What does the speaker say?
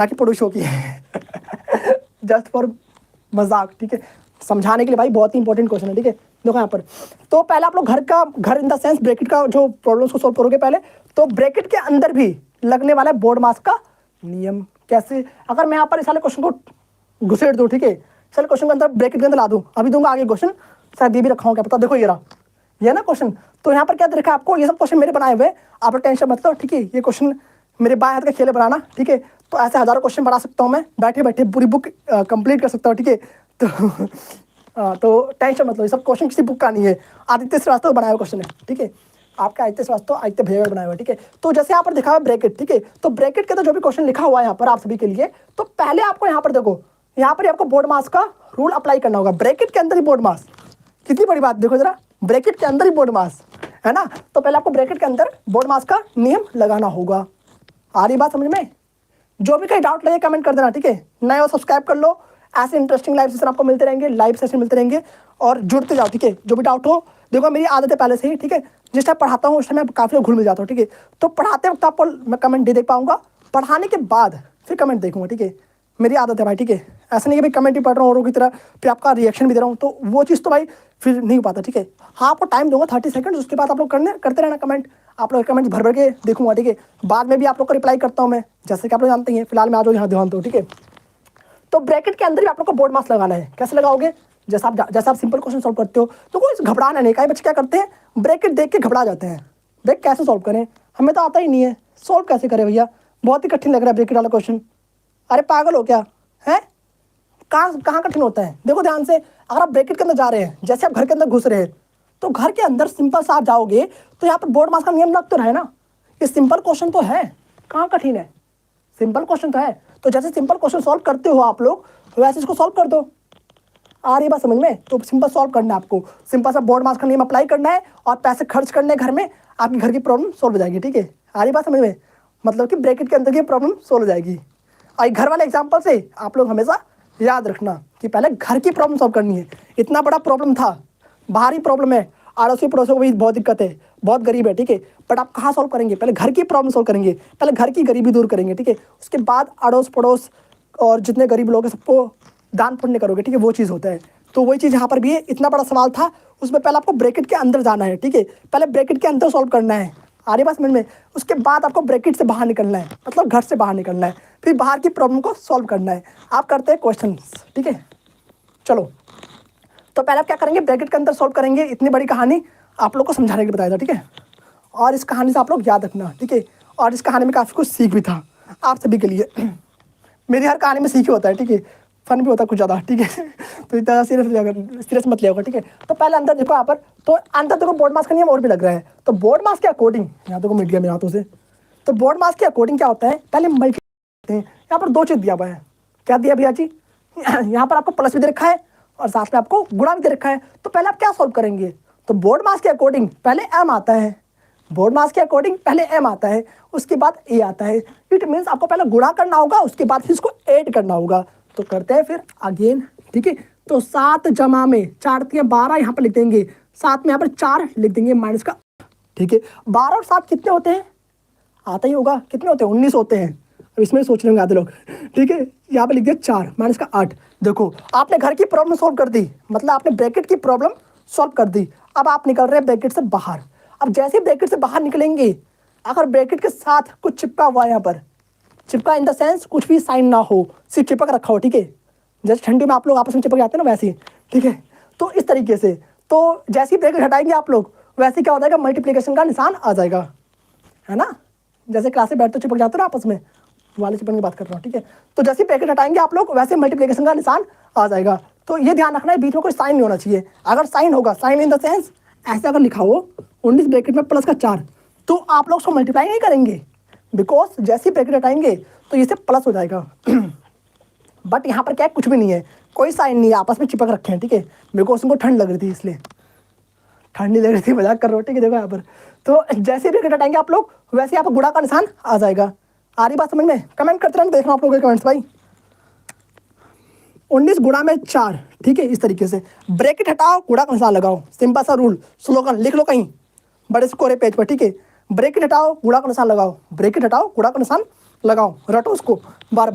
ताकि पुरुषों की जस्ट फॉर मजाक, ठीक है, समझाने के लिए भाई, बहुत ही इंपॉर्टेंट क्वेश्चन है, ठीक है। देखो यहाँ पर, तो पहले आप लोग घर इन द सेंस ब्रैकेट का जो प्रॉब्लम्स को सॉल्व करोगे पहले, तो ब्रैकेट के अंदर भी लगने वाला है बोर्ड मास का नियम। कैसे? अगर मैं यहाँ पर इस वाले क्वेश्चन को घुसेड़ दूँ, ठीक है, इस वाले क्वेश्चन के अंदर ब्रैकेट के अंदर ला दूँ, अभी दूंगा आगे क्वेश्चन, शायद ये भी रखा हूँ, क्या पता। देखो ये रहा, ये ना क्वेश्चन, तो यहाँ पर क्या देखा आपको, ये सब क्वेश्चन मेरे बनाए हुए, आप टेंशन मत लो, ठीक है। ये क्वेश्चन मेरे बाएं हाथ का खेल है बनाना, ठीक है। तो ऐसे हजारों क्वेश्चन बना सकता हूँ मैं, बैठे बैठे पूरी बुक कंप्लीट कर सकता हूँ, ठीक है। तो टेंशन मत लो, ये सब क्वेश्चन किसी बुक का नहीं है, आदित्य श्रीवास्तव बनाया हुआ क्वेश्चन है, ठीक है। आपका आदित्य श्रीवास्तव, आदित्य भैया बनाया हुआ, ठीक है। तो जैसे यहाँ पर दिखा हुआ ब्रैकेट, ठीक है, तो ब्रैकेट के अंदर जो भी क्वेश्चन लिखा हुआ है यहाँ पर आप सभी के लिए, तो पहले आपको यहाँ पर देखो, यहाँ पर आपको बोर्ड मास का रूल अप्लाई करना होगा। ब्रैकेट के अंदर ही बोर्ड मास, कितनी बड़ी बात, देखो जरा, ब्रैकेट के अंदर ही बोर्ड मास है ना। तो पहले आपको ब्रैकेट के अंदर बोर्ड मास का नियम लगाना होगा। आ रही बात समझ में? जो भी कहीं डाउट लगे कमेंट कर देना, ठीक है। नए हो सब्सक्राइब कर लो, ऐसे इंटरेस्टिंग लाइव सेशन आपको मिलते रहेंगे, लाइव सेशन मिलते रहेंगे, और जुड़ते जाओ, ठीक है। जो भी डाउट हो, देखो मेरी आदत है पहले से ही, ठीक है, जिस टाइम पढ़ाता हूँ उस टाइम मैं काफ़ी घुल मिल जाता हूँ, ठीक है। तो पढ़ाते वक्त आपको मैं कमेंट नहीं देख पाऊंगा, पढ़ाने के बाद फिर कमेंट देखूंगा, ठीक है। मेरी आदत है भाई, ठीक है। ऐसा नहीं है भाई कमेंट ही पढ़ रहा हूँ औरों की तरह, फिर आपका रिएक्शन भी दे रहा हूँ, तो वो चीज़ तो भाई फिर नहीं हो पाता, ठीक है। हाँ, आपको टाइम दूंगा 30 सेकंड, उसके बाद आप लोग करते रहना कमेंट, आप लोग कमेंट भर भर के देखूंगा, ठीक है। बाद में भी आप लोग को रिप्लाई करता हूँ मैं, जैसे कि आप लोग जानते हैं। फिलहाल मैं आ जाओ यहाँ ध्यान दो, ठीक है। तो ब्रैकेट के अंदर भी आप लोग को बोर्ड मास लगाना है। कैसे लगाओगे? जैसा आप सिंपल क्वेश्चन सॉल्व करते हो, तो कोई घबराना नहीं। कई बच्चे क्या करते हैं, ब्रैकेट देख के घबरा जाते हैं, ब्रैकेट कैसे सॉल्व करें, हमें तो आता ही नहीं है, सॉल्व कैसे करें भैया, बहुत ही कठिन लग रहा है ब्रैकेट वाला क्वेश्चन। अरे पागल हो क्या है? कहाँ कठिन होता है? देखो ध्यान से, अगर आप ब्रैकेट के अंदर जा रहे हैं, जैसे आप घर के अंदर घुस रहे हैं, तो घर के अंदर सिंपल सा आप जाओगे तो यहाँ पर बोर्ड मास का नियम लग तो रहा है ना। ये सिंपल क्वेश्चन तो है, कहाँ कठिन है, सिंपल क्वेश्चन तो है। तो जैसे सिंपल क्वेश्चन सॉल्व करते हो आप लोग, वैसे इसको सॉल्व कर दो। आ रही बात समझ में? तो सिंपल सॉल्व करना है आपको, सिंपल सा बोर्ड मास का नियम अप्लाई करना है और पैसे खर्च करने घर में, आपकी घर की प्रॉब्लम सॉल्व हो जाएगी, ठीक है। आ रही बात समझ में? मतलब कि ब्रैकेट के अंदर की प्रॉब्लम सॉल्व हो जाएगी। और घर वाले एग्जाम्पल से आप लोग हमेशा याद रखना कि पहले घर की प्रॉब्लम सॉल्व करनी है। इतना बड़ा प्रॉब्लम था, बाहरी प्रॉब्लम है, अड़ोसी पड़ोसियों को भी बहुत दिक्कत है, बहुत गरीब है, ठीक है। बट आप कहाँ सॉल्व करेंगे? पहले घर की प्रॉब्लम सॉल्व करेंगे, पहले घर की गरीबी दूर करेंगे, ठीक है। उसके बाद अड़ोस पड़ोस और जितने गरीब लोग हैं सबको दान पुण्य करोगे, ठीक है। वो चीज़ होता है। तो वही चीज़ यहाँ पर भी है। इतना बड़ा सवाल था, उसमें पहले आपको ब्रैकेट के अंदर जाना है, ठीक है। पहले ब्रैकेट के अंदर सॉल्व करना है, आ रही बात समझ में? उसके बाद आपको ब्रैकेट से बाहर निकलना है, मतलब घर से बाहर निकलना है, फिर बाहर की प्रॉब्लम को सॉल्व करना है। आप करते हैं क्वेश्चन, ठीक है। चलो, तो पहले आप क्या करेंगे, ब्रैकेट के अंदर सॉल्व करेंगे। इतनी बड़ी कहानी आप लोग को समझाने के लिए बताया था, ठीक है। और इस कहानी से आप लोग याद रखना, ठीक है। और इस कहानी में काफ़ी कुछ सीख भी था आप सभी के लिए। मेरी हर कहानी में सीख ही होता है, ठीक है। फन भी होता है कुछ ज़्यादा, ठीक है। तो इतना सीरियस मत लिया होगा, ठीक है। तो पहले अंदर देखो यहाँ पर, तो अंदर देखो बोर्ड मास का नियम और भी लग रहा है। तो बोर्ड मास के अकॉर्डिंग, यहाँ देखो मिट गया मेरे हाथों से, तो बोर्ड मास के अकॉर्डिंग क्या होता है, पहले मल्टीप्लाई। यहाँ पर दो चीज़ दिया हुआ है, क्या दिया भैया जी? यहाँ पर आपको प्लस भी दे रखा है और साथ में आपको गुणा भी दे रखा है। तो पहले आप क्या सॉल्व करेंगे? तो बोर्ड मास के अकॉर्डिंग पहले एम आता है, बोर्ड मास के अकॉर्डिंग पहले एम आता है, उसके बाद ए आता है। इट मीन्स आपको पहले गुणा करना होगा, उसके बाद फिर इसको ऐड करना होगा। तो करते हैं फिर अगेन, ठीक है। तो 7 जमा में 4 × 12 यहाँ पर लिख देंगे, साथ में यहाँ पर 4 लिख देंगे माइनस का, ठीक है। 12 और 7 कितने होते हैं? आता ही होगा, कितने होते हैं? 19 होते हैं। अब इसमें सोच रहे होंगे आधे लोग, ठीक है। यहाँ पे लिख दिया 4 माइनस का 8। देखो आपने घर की प्रॉब्लम सॉल्व कर दी, मतलब आपने ब्रैकेट की प्रॉब्लम सॉल्व कर दी। अब आप निकल रहे हैं ब्रैकेट से बाहर। अब जैसे ही ब्रैकेट से बाहर निकलेंगे, अगर ब्रैकेट के साथ कुछ चिपका हुआ है, यहाँ पर चिपका इन द सेंस कुछ भी साइन ना हो, सिर्फ चिपक रखा हो, ठीक है। जैसे ठंडी में आप लोग आपस में चिपक जाते हैं ना, वैसे ही, ठीक है। तो इस तरीके से, तो जैसे ही ब्रैकेट हटाएंगे आप लोग, वैसे क्या हो जाएगा, मल्टीप्लिकेशन का निशान आ जाएगा, है ना। जैसे क्लास में बैठ तो चिपक जाते हो ना आपस में, वाले चिपकने की बात कर रहा हूँ, ठीक है। तो जैसे ब्रैकेट हटाएंगे आप लोग, वैसे मल्टीप्लिकेशन का निशान आ जाएगा। तो ये ध्यान रखना है, बीच में कोई साइन नहीं होना चाहिए। अगर साइन होगा, साइन इन द सेंस ऐसे अगर लिखा हो 19 ब्रैकेट में प्लस का 4, तो आप लोग उसको मल्टीप्लाई नहीं करेंगे, बिकॉज जैसे ही ब्रैकेट हटाएंगे तो ये से प्लस हो जाएगा। बट यहाँ पर क्या है, कुछ भी नहीं है, कोई साइन नहीं है, आपस में चिपक रखे हैं, ठीक है। बिकॉज उनको ठंड लग रही थी, इसलिए ठंड नहीं लग रही थी, मजाक कर रहा हूँ, ठीक है। देखो यहाँ पर, तो जैसे ही ब्रैकेट हटाएंगे आप लोग, वैसे यहाँ पर गुणा का निशान आ जाएगा। आ रही बात समझ में? कमेंट करते रहना, देख रहा हूँ आप लोगों के कमेंट्स भाई। 19 गुणा में 4, ठीक है। इस तरीके से ब्रैकेट हटाओ, गुणा का निशान लगाओ, सिंपल सा रूल, स्लोगन लिख लो कहीं बड़े से कोरे पेज पर, ठीक है। ब्रैकेट हटाओ, गुणा का निशान लगाओ, ब्रैकेट हटाओ, गुणा का निशान लगाओ, रटो उसको बार बार।